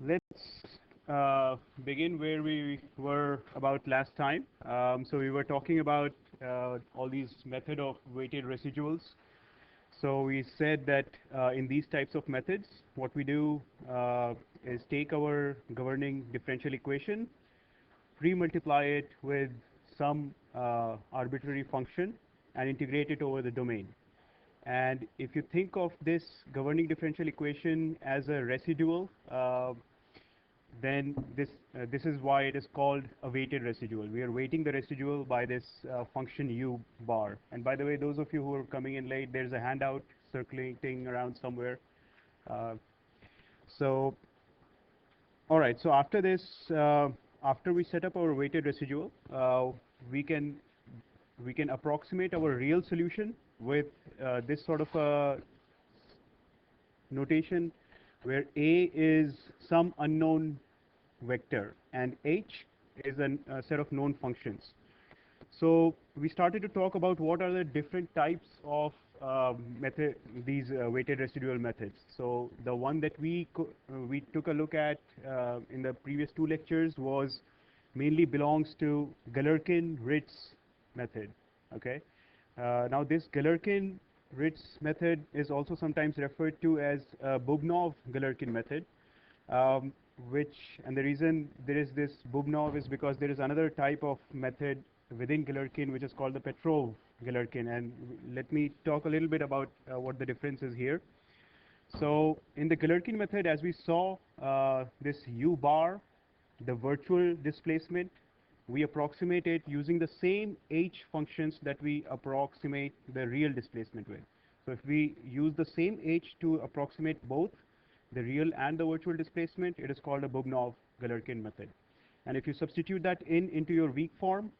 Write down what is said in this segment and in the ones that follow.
Let's begin where we were about last time. So we were talking about all these method of weighted residuals. So we said that in these types of methods, what we do is take our governing differential equation, pre-multiply it with some arbitrary function, and integrate it over the domain. And if you think of this governing differential equation as a residual, then this is why it is called a weighted residual. We are weighting the residual by this function u bar. And by the way, those of you who are coming in late, there's a handout circulating around somewhere. Uh, so, all right. So after this, after we set up our weighted residual, we can we can approximate our real solution with this sort of a notation where A is some unknown vector and H is a set of known functions. So we started to talk about what are the different types of these weighted residual methods. So the one that we took a look at in the previous two lectures was mainly belongs to Galerkin-Ritz method. Okay. Now this Galerkin-Ritz method is also sometimes referred to as Bubnov-Galerkin method. Um, and the reason there is this Bubnov is because there is another type of method within Galerkin which is called the Petrov-Galerkin, and let me talk a little bit about what the difference is here. So in the Galerkin method, as we saw, this u bar, the virtual displacement, we approximate it using the same h functions that we approximate the real displacement with. So if we use the same h to approximate both the real and the virtual displacement, it is called a Bubnov-Galerkin method. And if you substitute that into your weak form,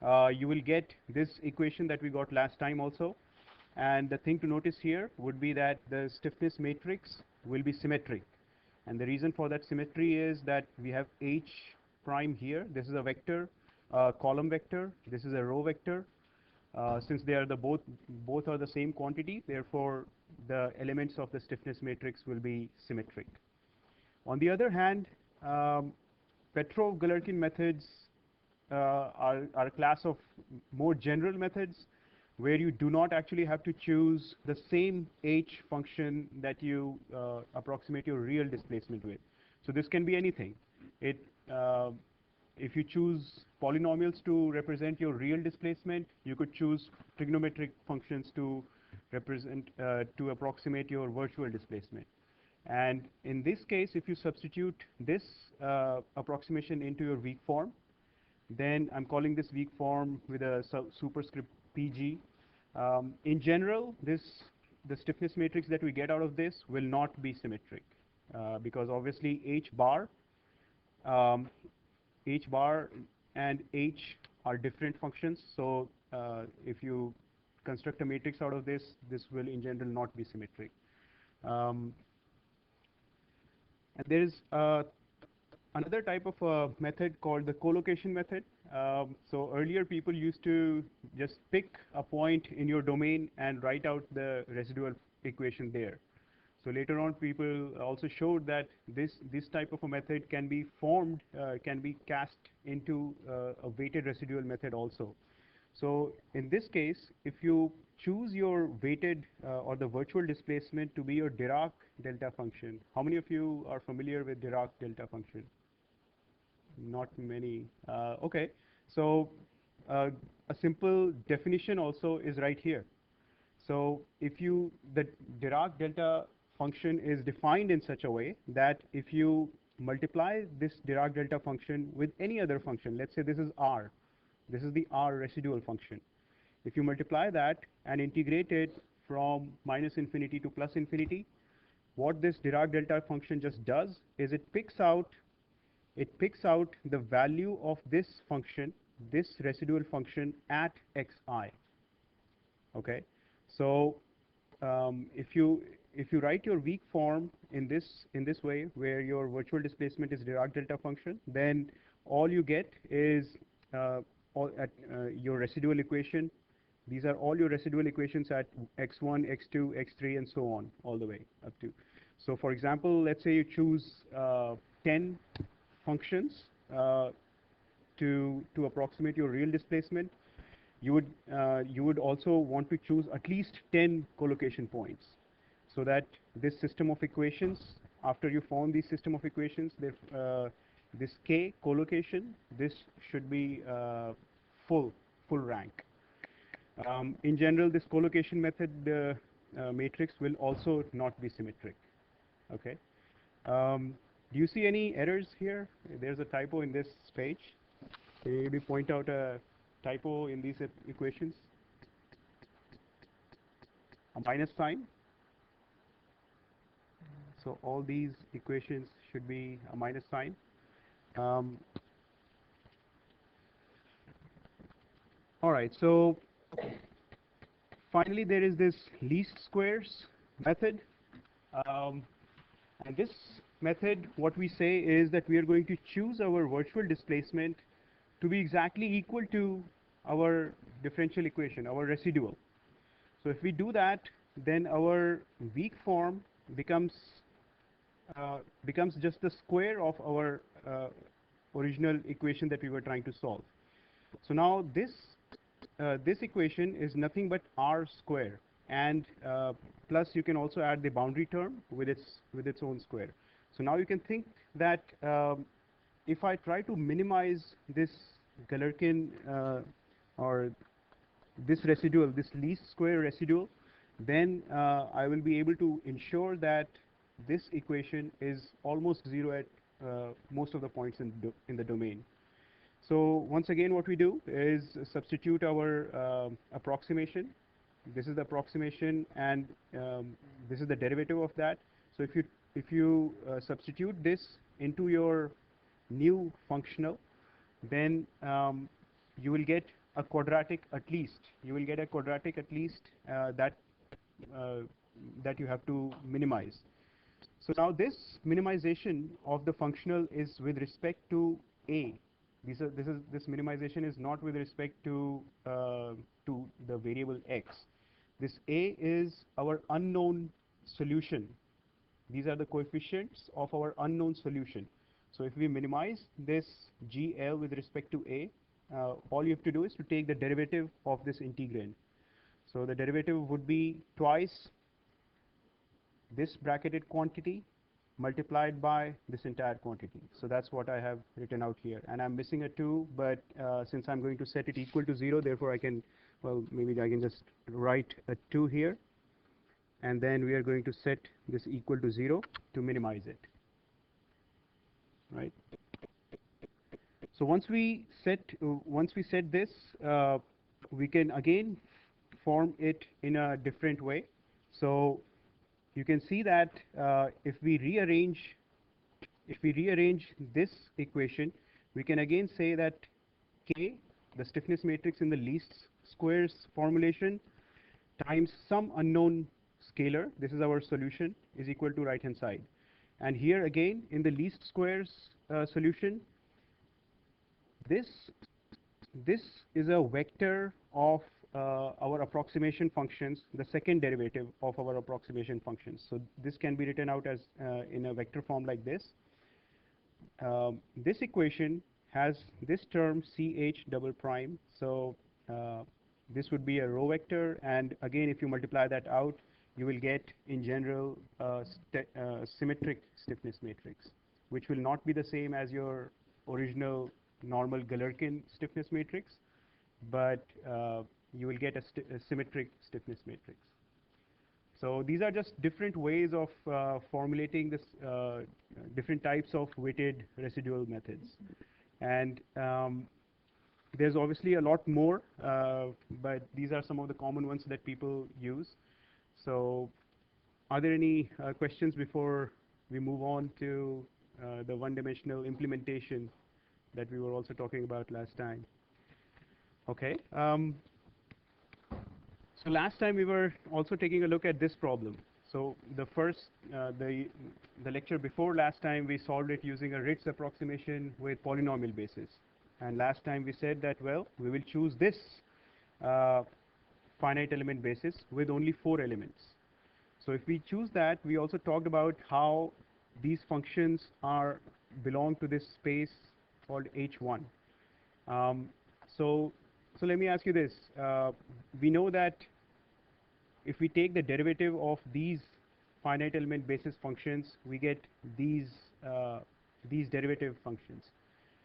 you will get this equation that we got last time also. And the thing to notice here would be that the stiffness matrix will be symmetric. And the reason for that symmetry is that we have h prime here. This is a vector, column vector. This is a row vector. Since they are both are the same quantity, therefore the elements of the stiffness matrix will be symmetric. On the other hand, Petrov-Galerkin methods are a class of more general methods where you do not actually have to choose the same h function that you approximate your real displacement with. So this can be anything. If you choose polynomials to represent your real displacement, you could choose trigonometric functions to represent to approximate your virtual displacement. And in this case, if you substitute this approximation into your weak form, then I'm calling this weak form with a superscript PG. In general, the stiffness matrix that we get out of this will not be symmetric because obviously um, H bar and H are different functions. So if you construct a matrix out of this, this will in general not be symmetric. And there is another type of method called the collocation method. So earlier people used to just pick a point in your domain and write out the residual equation there. So later on people also showed that this type of a method can be formed, can be cast into a weighted residual method also. So in this case, if you choose your weighted or the virtual displacement to be your Dirac delta function, how many of you are familiar with Dirac delta function? Not many. Okay, so a simple definition also is right here. So if the Dirac delta function is defined in such a way that if you multiply this Dirac delta function with any other function, let's say this is R, this is the R residual function. If you multiply that and integrate it from minus infinity to plus infinity, what this Dirac delta function just does is it picks out the value of this function, this residual function at xi. Okay, so if you write your weak form in this way, where your virtual displacement is Dirac delta function, then all you get is your residual equation. These are all your residual equations at x1, x2, x3, and so on, all the way up to. So for example, let's say you choose 10 functions to approximate your real displacement, you would also want to choose at least 10 collocation points, so that this system of equations, after you form these system of equations, this k collocation, this should be full rank. In general, this collocation method matrix will also not be symmetric. Okay. Do you see any errors here? There's a typo in this page. Can you maybe point out a typo in these equations? A minus sign. So all these equations should be a minus sign. All right, so finally there is this least squares method. And this method, what we say is that we are going to choose our virtual displacement to be exactly equal to our differential equation, our residual. So if we do that, then our weak form becomes just the square of our original equation that we were trying to solve. So now this equation is nothing but r square, and plus you can also add the boundary term with its own square. So now you can think that if I try to minimize this Galerkin or this residual, this least square residual, then I will be able to ensure that this equation is almost zero at most of the points in the domain. So once again, what we do is substitute our approximation. This is the approximation, and this is the derivative of that. So if you substitute this into your new functional, then you will get a quadratic at least. You will get a quadratic at least that you have to minimize. So now this minimization of the functional is with respect to a. This minimization is not with respect to the variable x. This a is our unknown solution. These are the coefficients of our unknown solution. So if we minimize this GL with respect to a, all you have to do is to take the derivative of this integrand. So the derivative would be twice this bracketed quantity multiplied by this entire quantity. So that's what I have written out here. And I'm missing a 2, but since I'm going to set it equal to 0, therefore I can, well, maybe I can just write a 2 here. And then we are going to set this equal to 0 to minimize it. Right? So once we set this, we can again form it in a different way. So you can see that if we rearrange this equation, we can again say that K, the stiffness matrix in the least squares formulation, times some unknown scalar, this is our solution, is equal to right hand side. And here again in the least squares solution, this is a vector of our approximation functions, the second derivative of our approximation functions. So this can be written out as in a vector form like this. This equation has this term CH double prime. So this would be a row vector, and again, if you multiply that out, you will get in general symmetric stiffness matrix, which will not be the same as your original normal Galerkin stiffness matrix, but you will get a symmetric stiffness matrix. So these are just different ways of formulating this different types of weighted residual methods. And there's obviously a lot more, but these are some of the common ones that people use. So are there any questions before we move on to the one-dimensional implementation that we were also talking about last time? Okay. So last time we were also taking a look at this problem. So the first, the lecture before last time, we solved it using a Ritz approximation with polynomial basis. And last time we said that, well, we will choose this finite element basis with only 4 elements. So if we choose that, we also talked about how these functions are belong to this space called H1. Um, so, so let me ask you this. We know that if we take the derivative of these finite element basis functions, we get these uh, these derivative functions.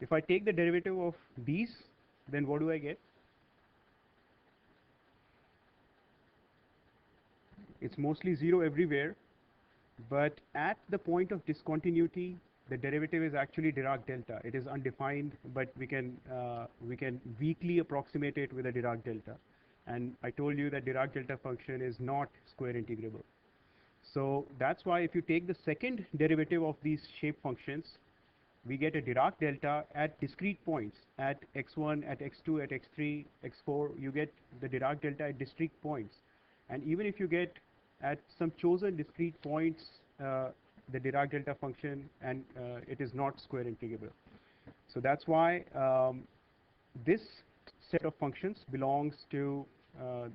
If I take the derivative of these, then what do I get? It's mostly 0 everywhere, but at the point of discontinuity, the derivative is actually Dirac delta. It is undefined, but we can weakly approximate it with a Dirac delta. And I told you that Dirac delta function is not square integrable. So that's why if you take the second derivative of these shape functions, we get a Dirac delta at discrete points, at x1, at x2, at x3, x4. You get the Dirac delta at discrete points. And even if you get at some chosen discrete points the Dirac delta function, and it is not square integrable. So that's why this set of functions belongs to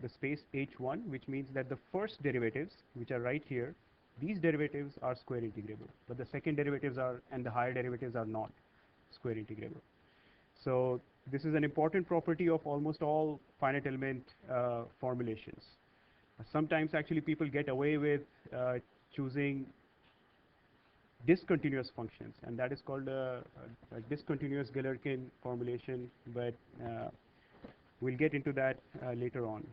the space H1, which means that the first derivatives, which are right here, these derivatives are square integrable, but the second derivatives are, and the higher derivatives are not square integrable. So this is an important property of almost all finite element formulations. Sometimes actually people get away with choosing discontinuous functions, and that is called a discontinuous Galerkin formulation, but we'll get into that later on.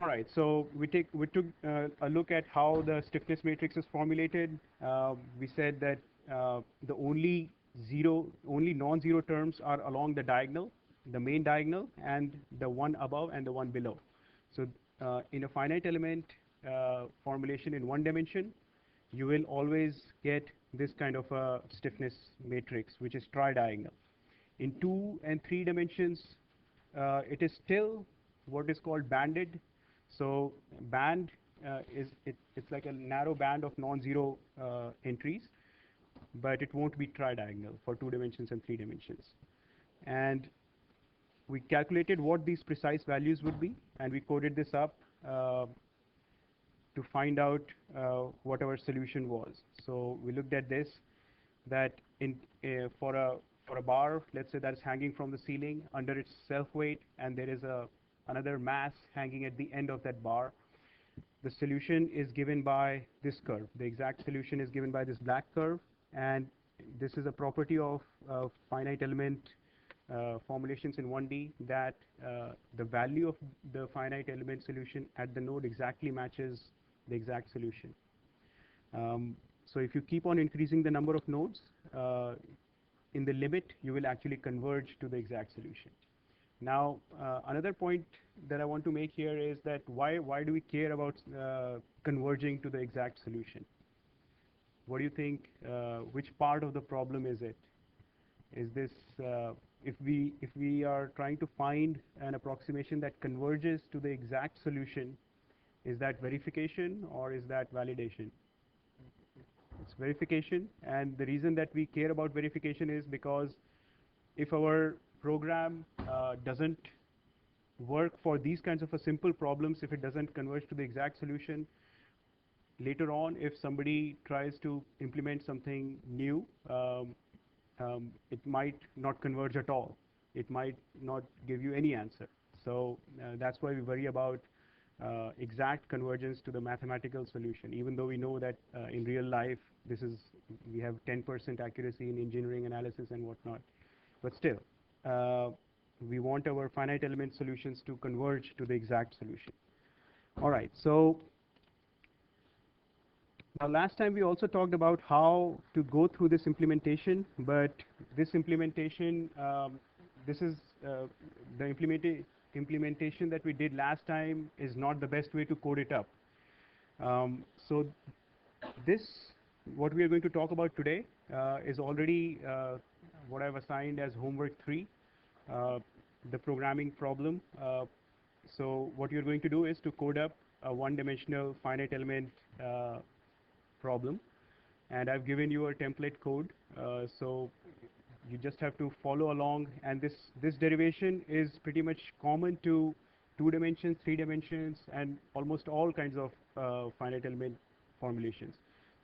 All right, so we took a look at how the stiffness matrix is formulated. We said that the only non-zero terms are along the diagonal, the main diagonal, and the one above and the one below. So in a finite element formulation in one dimension, you will always get this kind of a stiffness matrix, which is tridiagonal. In 2 and 3 dimensions, it is still what is called banded. So band it's like a narrow band of non-zero entries, but it won't be tridiagonal for 2 dimensions and 3 dimensions. And we calculated what these precise values would be, and we coded this up to find out what our solution was. So we looked at this, that for a bar, let's say that's hanging from the ceiling under its self weight, and there is another mass hanging at the end of that bar. The solution is given by this curve. The exact solution is given by this black curve, and this is a property of finite element formulations in 1D, that the value of the finite element solution at the node exactly matches the exact solution. So if you keep on increasing the number of nodes, in the limit, you will actually converge to the exact solution. Now, another point that I want to make here is that why do we care about converging to the exact solution? What do you think? Which part of the problem is it? Is this if we are trying to find an approximation that converges to the exact solution, is that verification or is that validation? It's verification, and the reason that we care about verification is because if our program doesn't work for these kinds of a simple problems, if it doesn't converge to the exact solution, later on if somebody tries to implement something new, it might not converge at all. It might not give you any answer. So that's why we worry about exact convergence to the mathematical solution, even though we know that in real life we have 10% accuracy in engineering analysis and whatnot. But still, we want our finite element solutions to converge to the exact solution. All right, so now last time we also talked about how to go through this implementation, but this implementation, this is the implementation that we did last time is not the best way to code it up. So this, what we are going to talk about today, is already what I've assigned as homework 3, the programming problem. So what you're going to do is to code up a one-dimensional finite element problem, and I've given you a template code, so you just have to follow along, and this derivation is pretty much common to 2 dimensions, 3 dimensions, and almost all kinds of finite element formulations.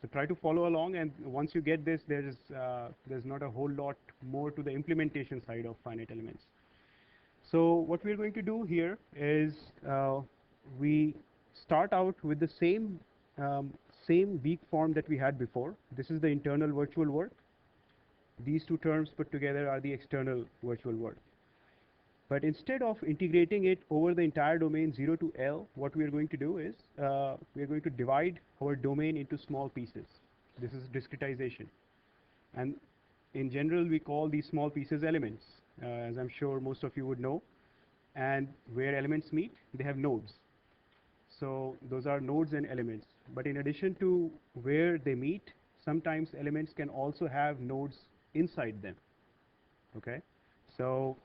So try to follow along, and once you get this, there's not a whole lot more to the implementation side of finite elements. So what we're going to do here is we start out with the same weak form that we had before. This is the internal virtual work. These two terms put together are the external virtual work. But instead of integrating it over the entire domain 0 to L, what we are going to do is we are going to divide our domain into small pieces. This is discretization. And in general, we call these small pieces elements, as I'm sure most of you would know. And where elements meet, they have nodes. So those are nodes and elements. But in addition to where they meet, sometimes elements can also have nodes inside them. Okay? So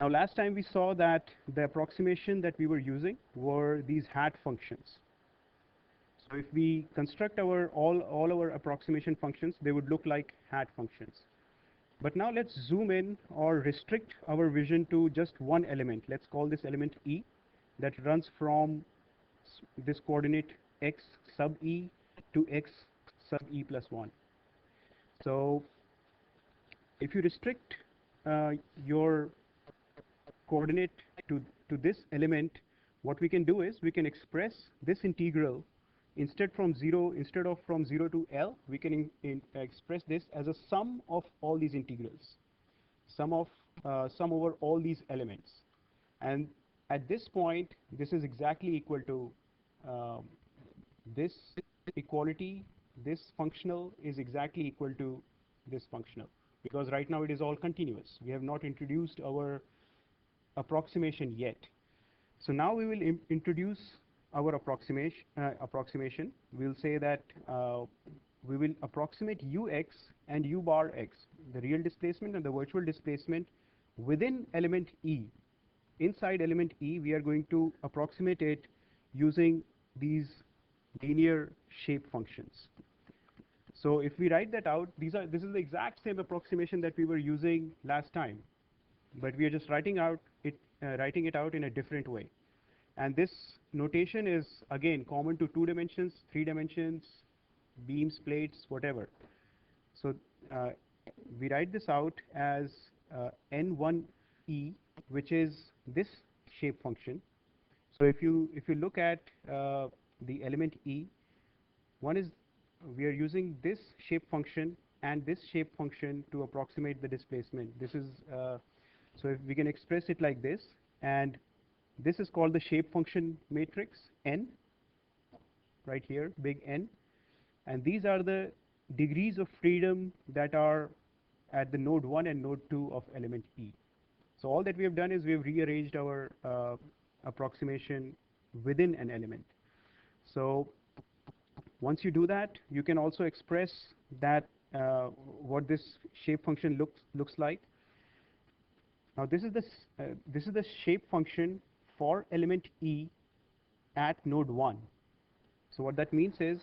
now last time we saw that the approximation that we were using were these hat functions. So if we construct all our approximation functions, they would look like hat functions. But now let's zoom in or restrict our vision to just one element. Let's call this element E that runs from this coordinate x sub E to x sub E plus 1. So if you restrict your coordinate to this element, what we can do is we can express this integral instead of from 0 to L, we can express this as a sum of all these integrals, sum over all these elements. And at this point, this is exactly equal to this equality. This functional is exactly equal to this functional, because right now it is all continuous. We have not introduced our approximation yet. So now we will introduce our approximation. We'll say that we will approximate ux and u bar x, the real displacement and the virtual displacement within element E. Inside element E, we are going to approximate it using these linear shape functions. So if we write that out, this is the exact same approximation that we were using last time, but we are just writing it out in a different way. And this notation is again common to 2 dimensions, 3 dimensions, beams, plates, whatever. So we write this out as n1e, which is this shape function. So if you look at the element E, we are using this shape function and this shape function to approximate the displacement. This is so if we can express it like this, and this is called the shape function matrix n, right here, big N, and these are the degrees of freedom that are at the node 1 and node 2 of element E. So all that we have done is we have rearranged our approximation within an element. So once you do that, you can also express that what this shape function looks like. Now this is the shape function for element E at node 1. So what that means is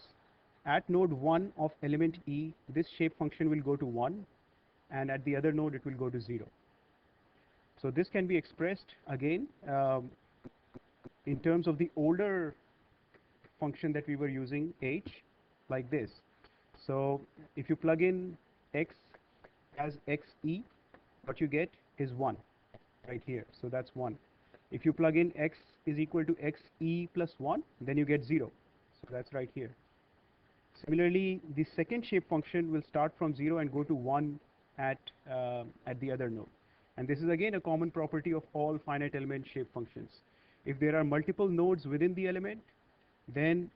at node 1 of element E, this shape function will go to 1, and at the other node it will go to 0. So this can be expressed again in terms of the older function that we were using, h, like this. So if you plug in x as xe, what you get is 1 right here. So that's 1. If you plug in x is equal to xe plus 1, then you get 0. So that's right here. Similarly, the second shape function will start from 0 and go to 1 at the other node. And this is again a common property of all finite element shape functions. If there are multiple nodes within the element, then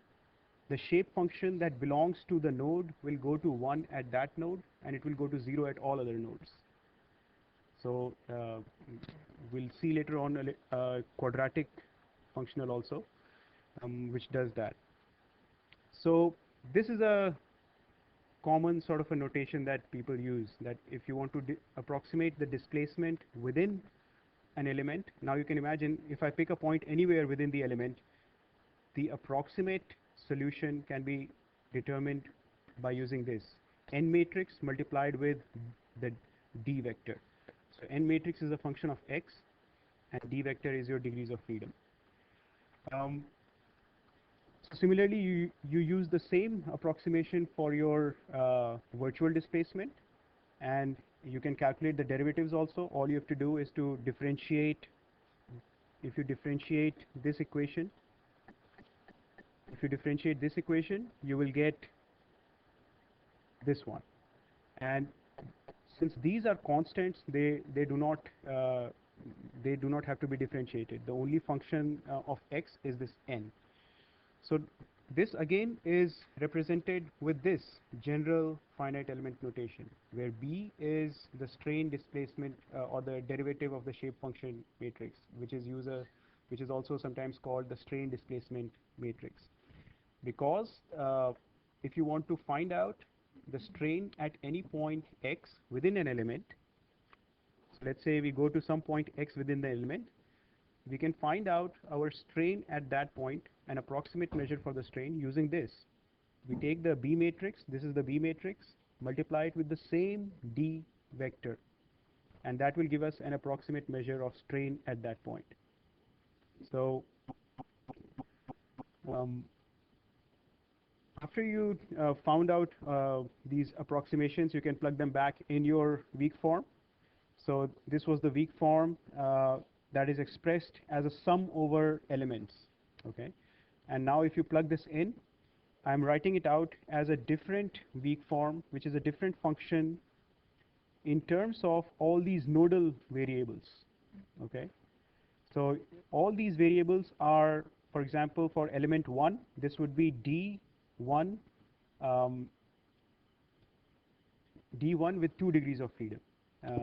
the shape function that belongs to the node will go to 1 at that node, and it will go to 0 at all other nodes. So we'll see later on a quadratic functional also, which does that. So this is a common sort of a notation that people use, that if you want to approximate the displacement within an element, now you can imagine if I pick a point anywhere within the element, the approximate solution can be determined by using this n matrix multiplied with the d vector. So n matrix is a function of x, and d vector is your degrees of freedom. Similarly, you use the same approximation for your virtual displacement, and you can calculate the derivatives also. All you have to do is to differentiate. If you differentiate this equation, you will get this one. And since these are constants, they do not have to be differentiated. The only function of x is this n. So this again is represented with this general finite element notation, where B is the strain displacement or the derivative of the shape function matrix, which is also sometimes called the strain displacement matrix. Because if you want to find out the strain at any point x within an element, so let's say we go to some point x within the element, we can find out our strain at that point, an approximate measure for the strain, using this. We take the B matrix, this is the B matrix, multiply it with the same D vector, and that will give us an approximate measure of strain at that point. So after you found out these approximations, you can plug them back in your weak form. So this was the weak form that is expressed as a sum over elements. Okay, and now if you plug this in, I'm writing it out as a different weak form, which is a different function in terms of all these nodal variables. Okay, so all these variables are, for example, for element 1, this would be D1 D1 with 2 degrees of freedom.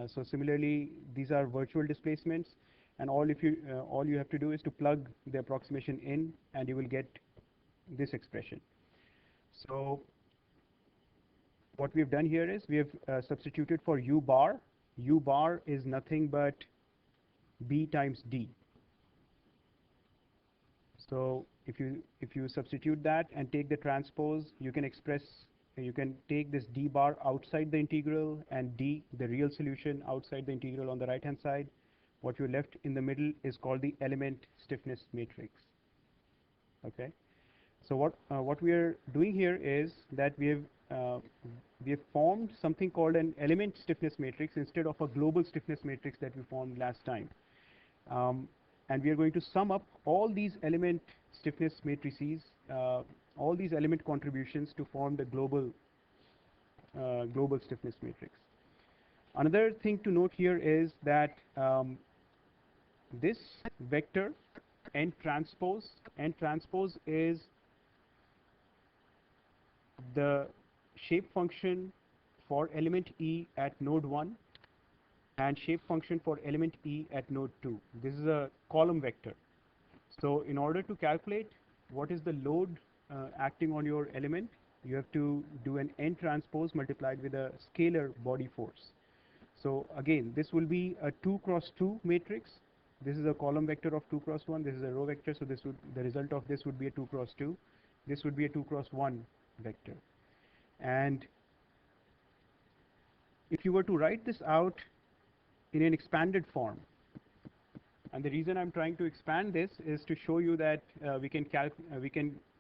So similarly, these are virtual displacements, and all you have to do is to plug the approximation in, and you will get this expression. So what we've done here is we have substituted for U bar. U bar is nothing but B times D. So if you substitute that and take the transpose, you can take this D bar outside the integral and D, the real solution, outside the integral on the right hand side. What you're left in the middle is called the element stiffness matrix. Okay, so what we are doing here is that we have formed something called an element stiffness matrix instead of a global stiffness matrix that we formed last time. And we are going to sum up all these element stiffness matrices, all these element contributions to form the global stiffness matrix. Another thing to note here is that this vector n transpose is the shape function for element E at node 1 and shape function for element E at node 2. This is a column vector. So in order to calculate what is the load acting on your element, you have to do an n transpose multiplied with a scalar body force. So again, this will be a 2 cross 2 matrix. This is a column vector of 2 cross 1. This is a row vector. So the result of this would be a 2 cross 2. This would be a 2 cross 1 vector. And if you were to write this out in an expanded form, and the reason I'm trying to expand this is to show you that we can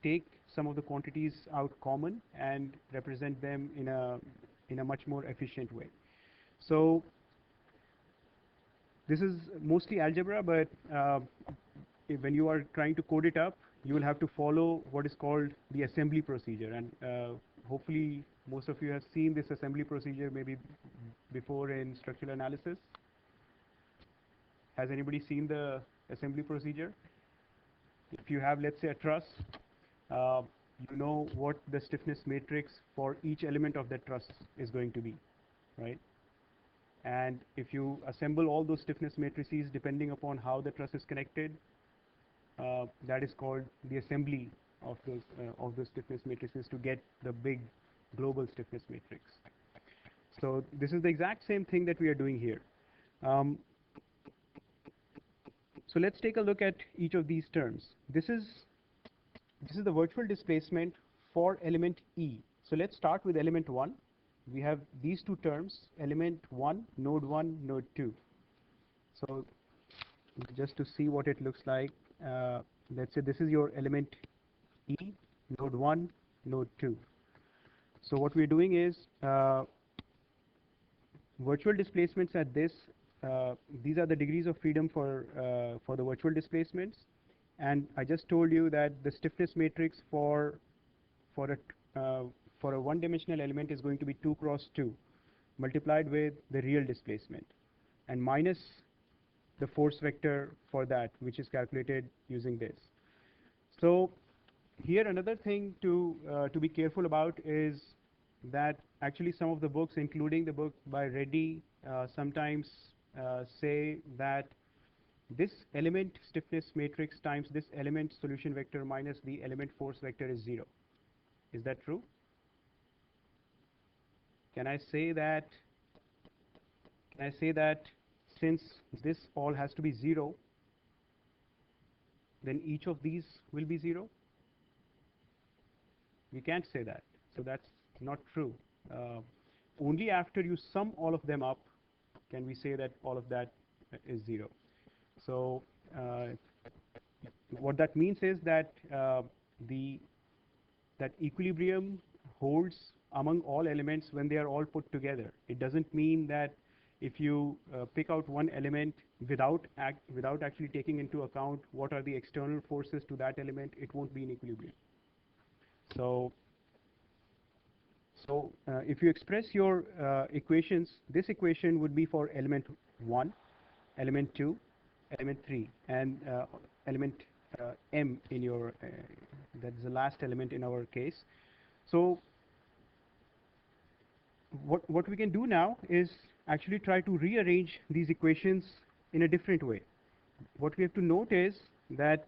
take some of the quantities out common and represent them in a much more efficient way. So this is mostly algebra, but when you are trying to code it up, you will have to follow what is called the assembly procedure. And hopefully most of you have seen this assembly procedure maybe before in structural analysis. Has anybody seen the assembly procedure? If you have, let's say, a truss, you know what the stiffness matrix for each element of that truss is going to be, right? And if you assemble all those stiffness matrices depending upon how the truss is connected, that is called the assembly of those stiffness matrices to get the big global stiffness matrix. So this is the exact same thing that we are doing here. So let's take a look at each of these terms. This is the virtual displacement for element E. So let's start with element 1. We have these two terms, element 1, node 2. So just to see what it looks like, let's say this is your element E, node 1, node 2. So what we're doing is virtual displacements at this, these are the degrees of freedom for the virtual displacements. And I just told you that the stiffness matrix for a for a one-dimensional element is going to be 2 cross 2 multiplied with the real displacement and minus the force vector for that, which is calculated using this. So here another thing to be careful about is that actually some of the books, including the book by Reddy, sometimes say that this element stiffness matrix times this element solution vector minus the element force vector is 0. Is that true? Can I say that since this all has to be 0, then each of these will be 0? We can't say that. So that's not true. Only after you sum all of them up can we say that all of that is 0. So what that means is that that equilibrium holds among all elements when they are all put together. It doesn't mean that if you pick out one element without actually taking into account what are the external forces to that element, it won't be in equilibrium. So if you express your equations, this equation would be for element 1, element 2, element 3, and element m in your, that is the last element in our case. So what we can do now is actually try to rearrange these equations in a different way. What we have to note is that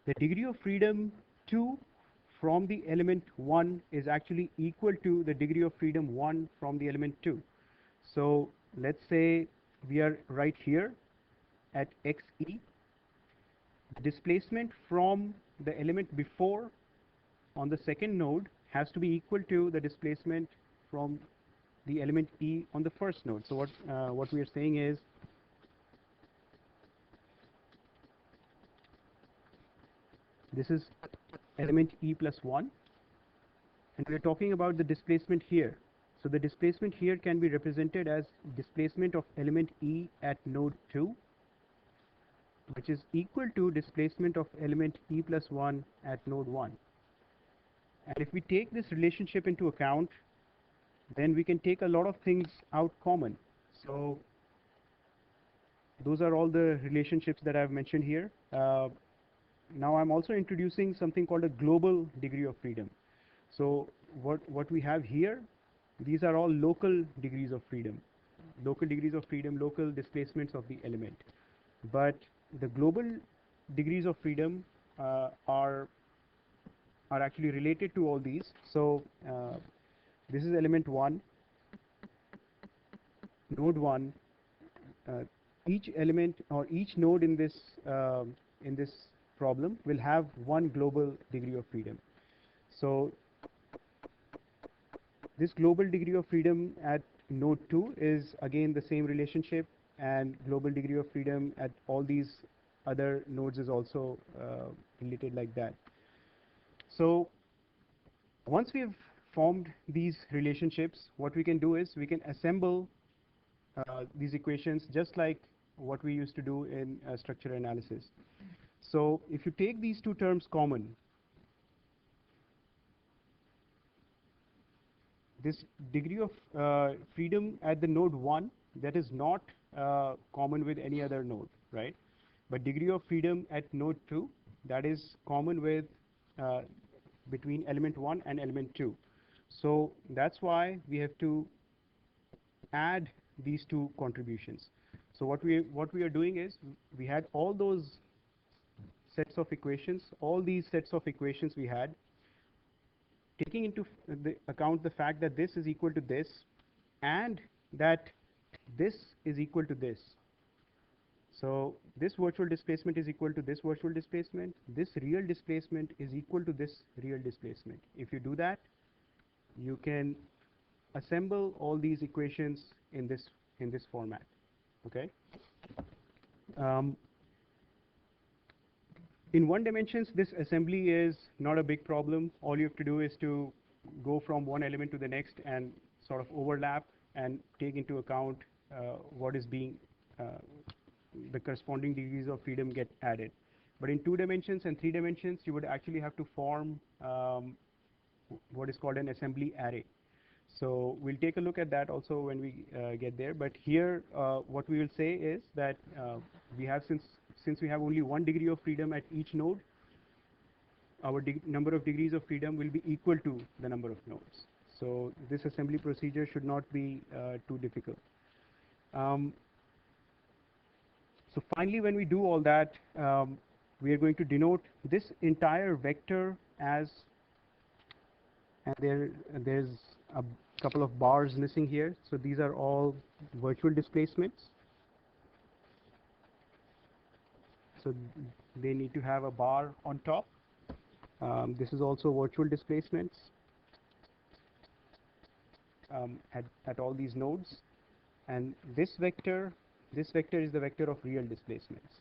the degree of freedom 2 from the element 1 is actually equal to the degree of freedom 1 from the element 2. So let's say we are right here at xe. The displacement from the element before on the second node has to be equal to the displacement from the element E on the first node. So what we are saying is this is element E plus 1, and we are talking about the displacement here. So the displacement here can be represented as displacement of element E at node 2, which is equal to displacement of element E plus 1 at node 1. And if we take this relationship into account, then we can take a lot of things out common. So those are all the relationships that I've mentioned here. Now I'm also introducing something called a global degree of freedom. So what we have here, these are all local degrees of freedom. Local degrees of freedom, local displacements of the element. But the global degrees of freedom are actually related to all these. So this is element 1, node 1. Each element or each node in this problem will have one global degree of freedom. So this global degree of freedom at node 2 is again the same relationship, and global degree of freedom at all these other nodes is also related like that. So once we've formed these relationships, what we can do is we can assemble these equations just like what we used to do in structure analysis. So if you take these two terms common, this degree of freedom at the node 1, that is not common with any other node, right? But degree of freedom at node 2, that is common with between element 1 and element 2. So that's why we have to add these two contributions. So what we are doing is we had all those sets of equations, all these sets of equations we had, taking into account the fact that this is equal to this and that this is equal to this. So this virtual displacement is equal to this virtual displacement. This real displacement is equal to this real displacement. If you do that, you can assemble all these equations in this format. Okay. In one dimensions, this assembly is not a big problem. All you have to do is to go from one element to the next and sort of overlap and take into account what is being, the corresponding degrees of freedom get added. But in 2 dimensions and 3 dimensions, you would actually have to form what is called an assembly array. So we'll take a look at that also when we get there. But here, what we will say is that we have since we have only 1 degree of freedom at each node, our number of degrees of freedom will be equal to the number of nodes. So this assembly procedure should not be too difficult. So finally, when we do all that, we are going to denote this entire vector as, and there's a couple of bars missing here. So these are all virtual displacements. So they need to have a bar on top. This is also virtual displacements at all these nodes. And this vector is the vector of real displacements.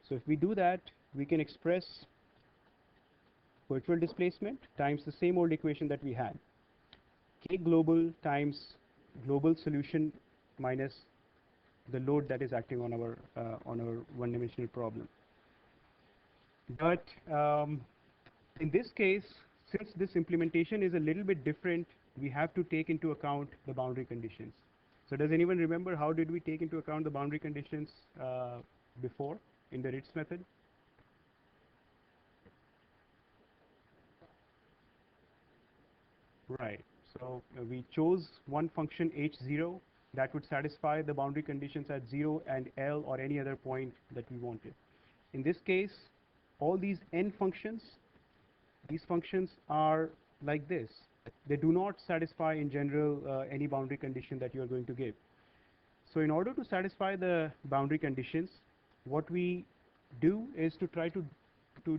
So if we do that, we can express virtual displacement times the same old equation that we had. K global times global solution minus the load that is acting on our one-dimensional problem. But in this case, since this implementation is a little bit different, we have to take into account the boundary conditions. So does anyone remember how did we take into account the boundary conditions before in the Ritz method? Right. So we chose one function h0 that would satisfy the boundary conditions at 0 and L or any other point that we wanted. In this case, all these n functions, these functions are like this. They do not satisfy in general any boundary condition that you are going to give. So in order to satisfy the boundary conditions, what we do is to try to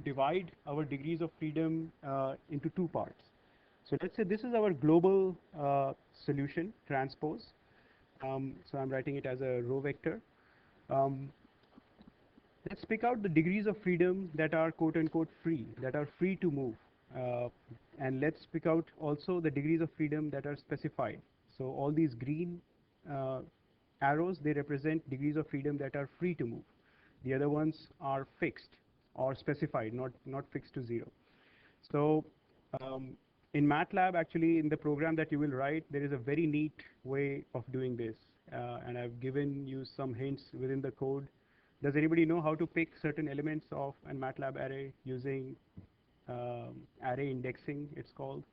divide our degrees of freedom into 2 parts. So let's say this is our global solution transpose. So I'm writing it as a row vector. Let's pick out the degrees of freedom that are quote-unquote free, that are free to move. And let's pick out also the degrees of freedom that are specified. So all these green arrows, they represent degrees of freedom that are free to move. The other ones are fixed or specified, not fixed to 0. So in Matlab, actually, in the program that you will write, there is a very neat way of doing this. And I've given you some hints within the code. Does anybody know how to pick certain elements of a Matlab array using array indexing, it's called?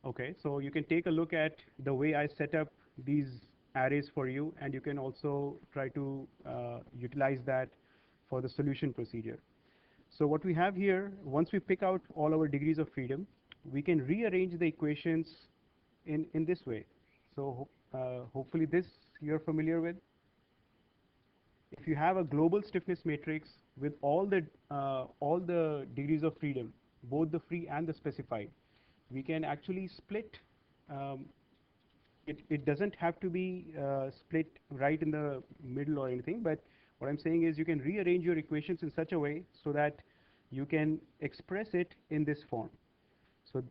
Okay, so you can take a look at the way I set up these arrays for you, and you can also try to utilize that for the solution procedure. So what we have here, once we pick out all our degrees of freedom, we can rearrange the equations in this way. So hopefully this you're familiar with. If you have a global stiffness matrix with all the degrees of freedom, both the free and the specified, we can actually split. It doesn't have to be split right in the middle or anything, but what I'm saying is you can rearrange your equations in such a way so that you can express it in this form. So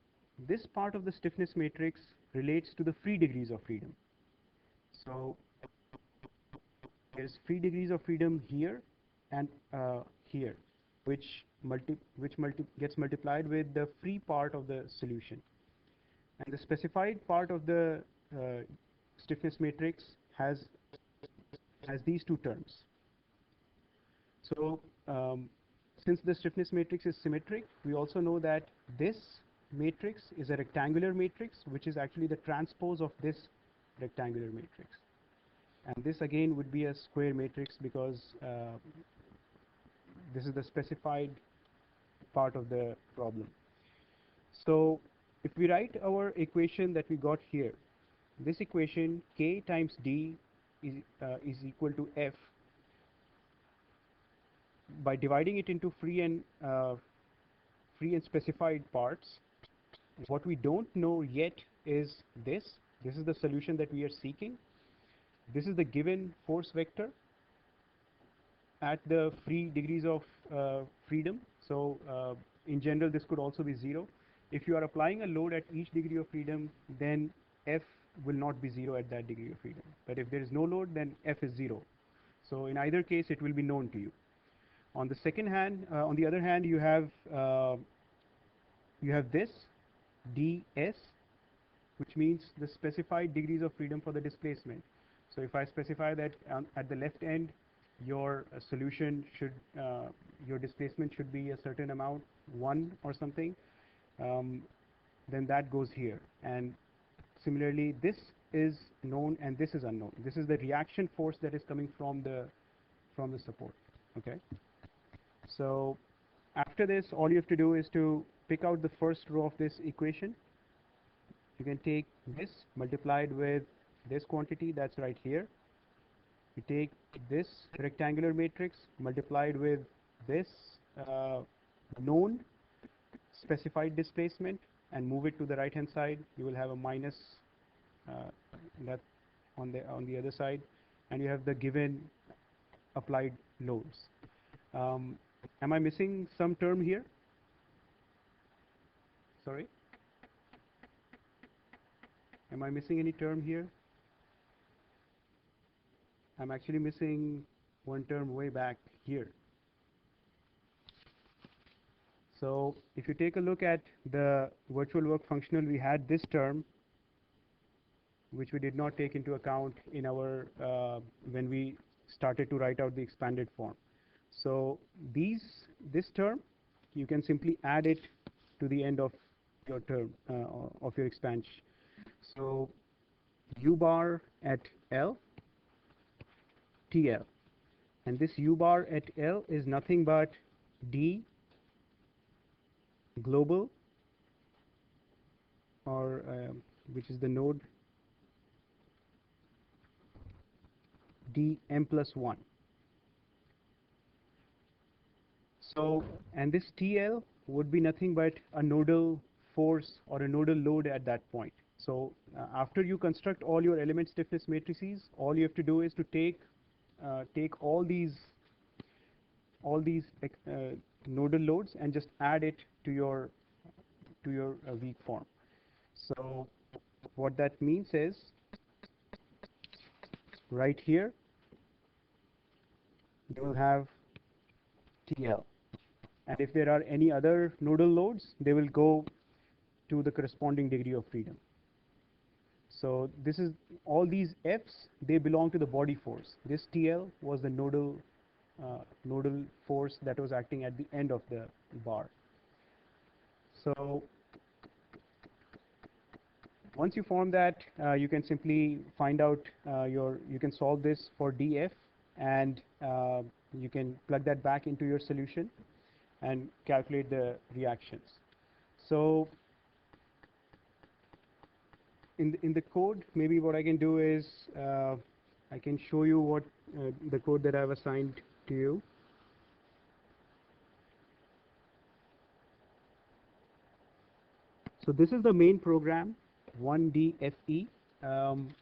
this part of the stiffness matrix relates to the free degrees of freedom. So there's free degrees of freedom here and here, which gets multiplied with the free part of the solution. And the specified part of the stiffness matrix has these 2 terms. So since the stiffness matrix is symmetric, we also know that this matrix is a rectangular matrix, which is actually the transpose of this rectangular matrix. And this again would be a square matrix because this is the specified part of the problem. So if we write our equation that we got here, this equation K times D is equal to F. By dividing it into free and specified parts, what we don't know yet is this. This is the solution that we are seeking. This is the given force vector. at the free degrees of freedom. So in general, this could also be 0. If you are applying a load at each degree of freedom, then F will not be 0 at that degree of freedom. But if there is no load, then F is 0. So in either case, it will be known to you. On the second hand, on the other hand, you have this ds, which means the specified degrees of freedom for the displacement. So if I specify that at the left end, your solution should, your displacement should be a certain amount, 1 or something, then that goes here. And similarly, this is known and this is unknown. This is the reaction force that is coming from the support. Okay. So after this, all you have to do is to pick out the first row of this equation. You can take this multiplied with this quantity that's right here. You take this rectangular matrix multiplied with this known specified displacement and move it to the right hand side. You will have a minus that on the other side, and you have the given applied loads. Am I missing some term here? Sorry? Am I missing any term here? I'm actually missing one term way back here. So if you take a look at the virtual work functional, we had this term, which we did not take into account in our when we started to write out the expanded form. So this term, you can simply add it to the end of your term of your expansion. So u bar at L TL, and this u bar at L is nothing but d global, or which is the node dm plus 1. So, and this TL would be nothing but a nodal force or a nodal load at that point. So after you construct all your element stiffness matrices, all you have to do is to take all these nodal loads and just add it to your weak form. So what that means is, right here you will have TL, and if there are any other nodal loads, they will go to the corresponding degree of freedom. So this is, all these F's, they belong to the body force. This TL was the nodal force that was acting at the end of the bar. So once you form that, you can simply find out you can solve this for dF, and you can plug that back into your solution and calculate the reactions. So in the code, maybe what I can do is I can show you what the code that I've assigned to you. So this is the main program, 1DFE. And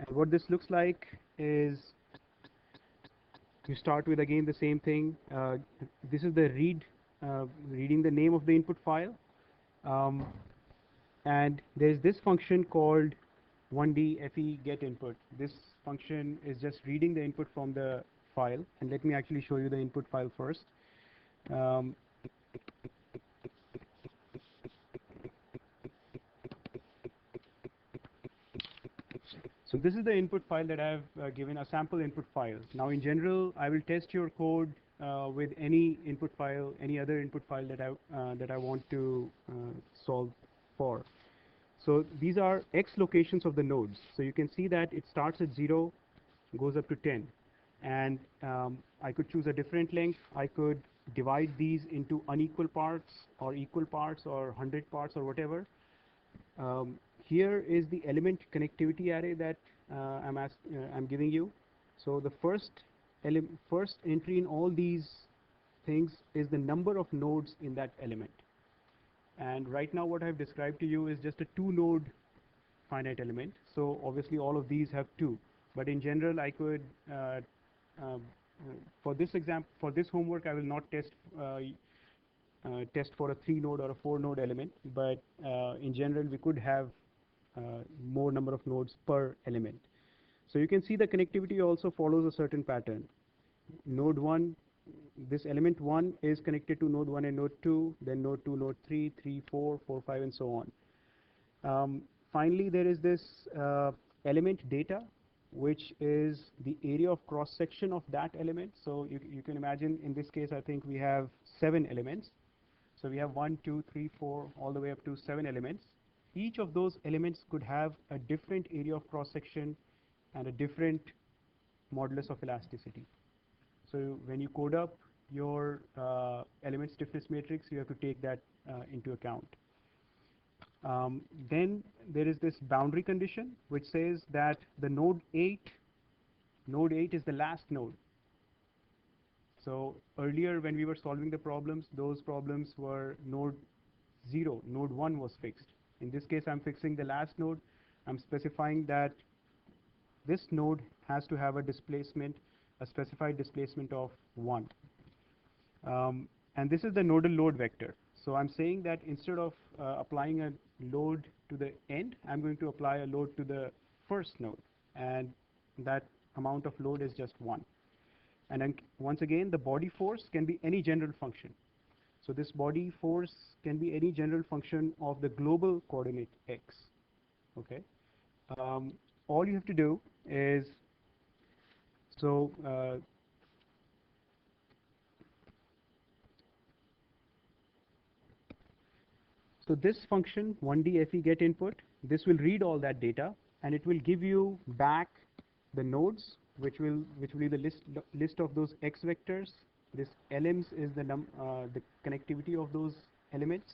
what this looks like is, you start with again the same thing. This is the reading the name of the input file. And there's this function called 1DFE get input. This function is just reading the input from the file. And let me actually show you the input file first. So this is the input file that I've given, a sample input file. Now in general, I will test your code with any input file, any other input file that I want to solve for. So these are X locations of the nodes. So you can see that it starts at 0, goes up to 10. And I could choose a different length. I could divide these into unequal parts or equal parts or 100 parts or whatever. Here is the element connectivity array that I'm giving you. So the first entry in all these things is the number of nodes in that element. And right now what I've described to you is just a 2-node finite element. So obviously all of these have 2. But in general, I could, um, for this homework, I will not test for a 3-node or a 4-node element, but in general, we could have more number of nodes per element. So you can see the connectivity also follows a certain pattern. Node 1, this element 1 is connected to node 1 and node 2, then node 2, node 3, 3, 4, 4, 5, and so on. Finally, there is this element data, which is the area of cross-section of that element. So you can imagine, in this case, I think we have 7 elements. So we have 1, 2, 3, 4, all the way up to 7 elements. Each of those elements could have a different area of cross-section and a different modulus of elasticity. So when you code up your element stiffness matrix, you have to take that into account. Then there is this boundary condition, which says that the node 8 is the last node. So earlier when we were solving the problems, those problems were node 0, node 1 was fixed. In this case, I'm fixing the last node. I'm specifying that this node has to have a displacement, a specified displacement of 1. And this is the nodal load vector. So I'm saying that instead of applying a load to the end, I'm going to apply a load to the first node. And that amount of load is just 1. And then once again, the body force can be any general function. So this body force can be any general function of the global coordinate x. Okay. All you have to do is, so this function 1D FE get input, this will read all that data, and it will give you back the nodes, which will be the list of those x vectors. This LMs is the connectivity of those elements.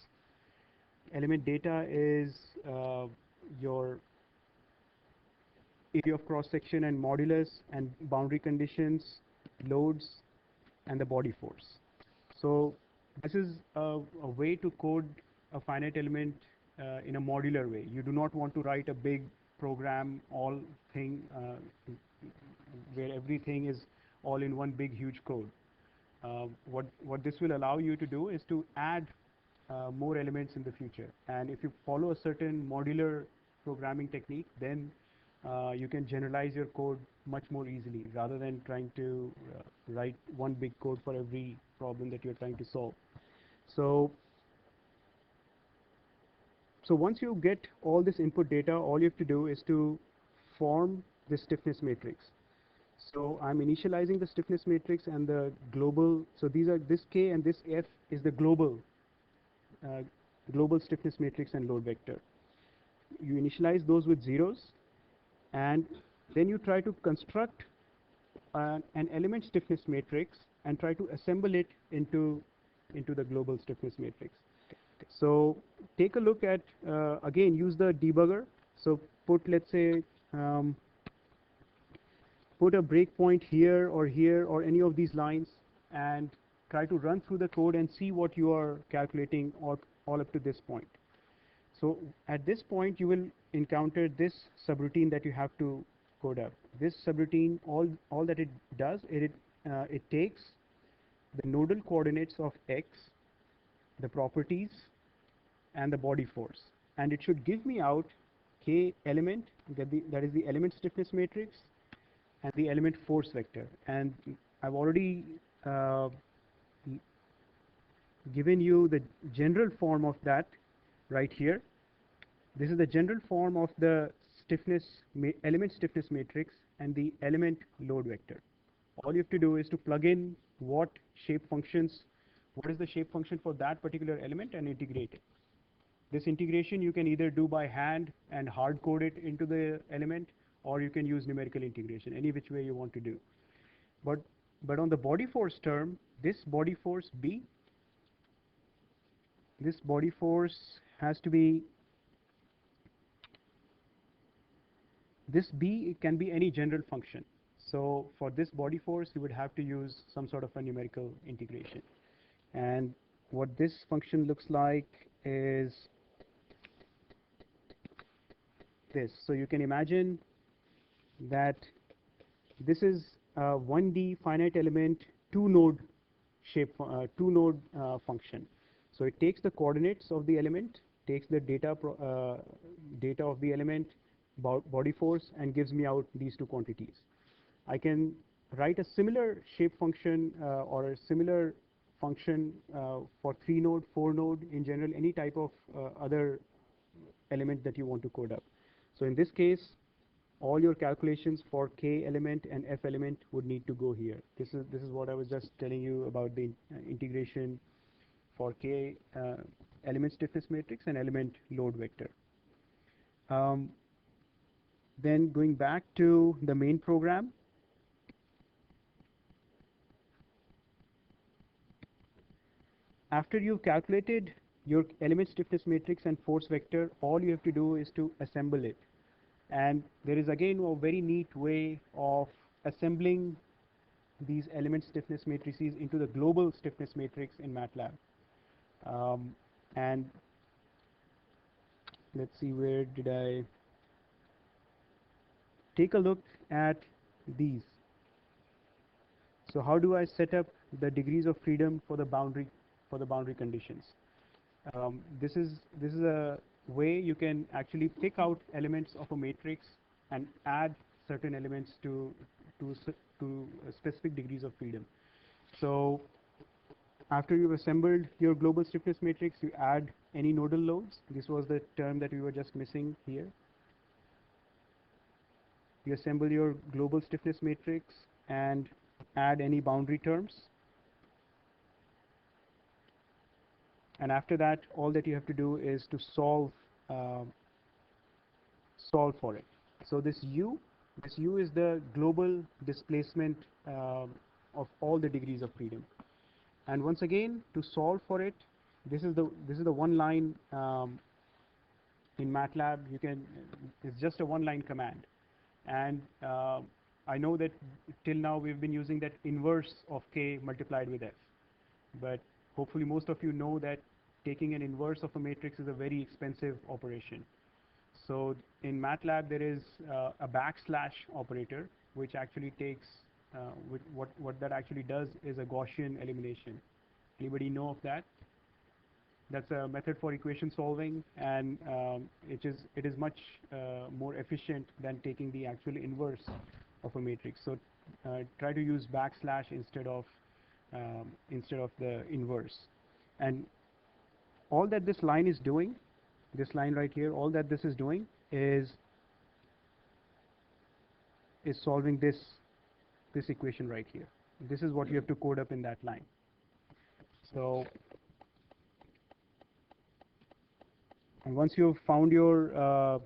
Element data is your area of cross section and modulus and boundary conditions, loads, and the body force. So this is a way to code a finite element in a modular way. You do not want to write a big program, where everything is all in one big huge code. What this will allow you to do is to add more elements in the future. And if you follow a certain modular programming technique, then you can generalize your code much more easily, rather than trying to write one big code for every problem that you're trying to solve. So once you get all this input data, all you have to do is to form the stiffness matrix. So I'm initializing the stiffness matrix and the global. So these are, this K and this F is the global stiffness matrix and load vector. You initialize those with zeros, and then you try to construct an element stiffness matrix and try to assemble it into the global stiffness matrix. So take a look at, again, use the debugger. So put, let's say, put a breakpoint here or any of these lines, and try to run through the code and see what you are calculating all up to this point. So at this point, you will encounter this subroutine that you have to code up. This subroutine, all that it does, it takes the nodal coordinates of x, the properties, and the body force, and it should give me out k element, that is the element stiffness matrix, and the element force vector. And I've already given you the general form of that right here. This is the general form of the element stiffness matrix and the element load vector. All you have to do is to plug in what is the shape function for that particular element, and integrate it. This integration you can either do by hand and hard code it into the element, or you can use numerical integration, any which way you want to do. But on the body force term, this body force B, this body force has to be, this B, it can be any general function. So for this body force, you would have to use some sort of a numerical integration. And what this function looks like is this. So you can imagine that This is a 1D finite element two node function. So it takes the coordinates of the element, takes the data of the element, body force, and gives me out these two quantities. I can write a similar shape function or a similar function for 3 node, 4 node, in general, any type of other element that you want to code up. So in this case, all your calculations for k element and f element would need to go here. This is what I was just telling you about the integration for k element stiffness matrix and element load vector. Then going back to the main program, after you've calculated your element stiffness matrix and force vector, all you have to do is to assemble it. And there is again a very neat way of assembling these element stiffness matrices into the global stiffness matrix in Matlab. And let's see, where did I take a look at these. So how do I set up the degrees of freedom for the boundary conditions? This is a way you can actually pick out elements of a matrix and add certain elements to specific degrees of freedom. So after you've assembled your global stiffness matrix, you add any nodal loads. This was the term that we were just missing here. You assemble your global stiffness matrix and add any boundary terms. And after that, all that you have to do is to solve for it. So this U is the global displacement of all the degrees of freedom. And once again, to solve for it, this is the one line in Matlab. It's just a one line command. And I know that till now we've been using that inverse of k multiplied with f. But hopefully most of you know that taking an inverse of a matrix is a very expensive operation. So in Matlab there is a backslash operator, which actually takes what that actually does is a Gaussian elimination. Anybody know of that? That's a method for equation solving, and it is much more efficient than taking the actual inverse of a matrix. So try to use backslash instead of the inverse. And all that this line is doing, this line right here, all that this is doing is solving this equation right here. This is what you have to code up in that line. So, and once you've found your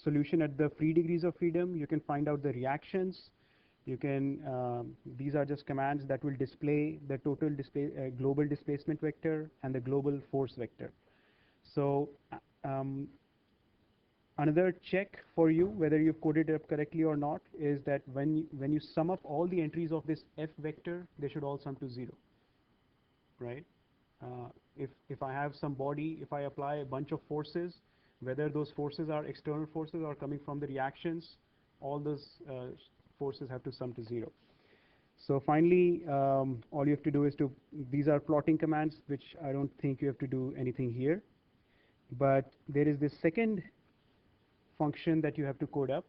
solution at the free degrees of freedom, you can find out the reactions. You can, these are just commands that will display the total global displacement vector and the global force vector. So another check for you whether you've coded it up correctly or not is that when you sum up all the entries of this f vector, they should all sum to 0, right? If I have some body, if I apply a bunch of forces, whether those forces are external forces or coming from the reactions, all those forces have to sum to 0. So finally, all you have to do is these are plotting commands, which I don't think you have to do anything here. But there is this second function that you have to code up.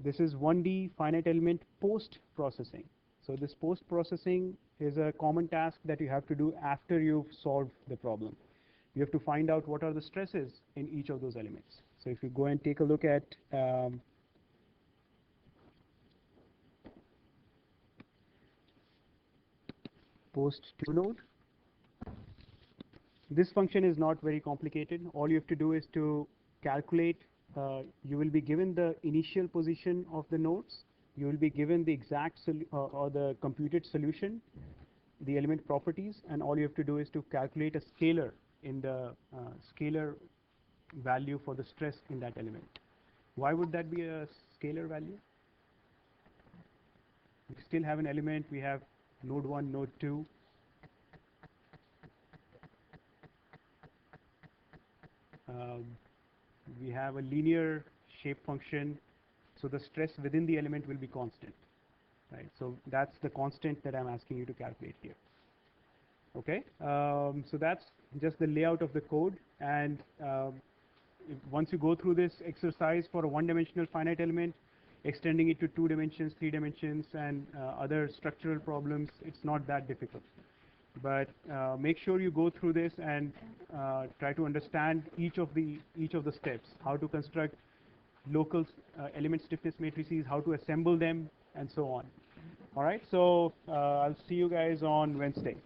This is 1D finite element post-processing. So this post-processing is a common task that you have to do after you've solved the problem. You have to find out what are the stresses in each of those elements. So if you go and take a look at post2 node, this function is not very complicated. All you have to do is to calculate. You will be given the initial position of the nodes. You will be given the exact or the computed solution, the element properties, and all you have to do is to calculate a scalar in the scalar value for the stress in that element. Why would that be a scalar value? We still have an element. We have node 1, node 2. We have a linear shape function. So the stress within the element will be constant, right? So that's the constant that I'm asking you to calculate here. Okay, so that's just the layout of the code, and once you go through this exercise for a one-dimensional finite element, extending it to 2 dimensions, 3 dimensions, and other structural problems, it's not that difficult. But make sure you go through this and try to understand each of the steps, how to construct local element stiffness matrices, how to assemble them, and so on. All right, so I'll see you guys on Wednesday.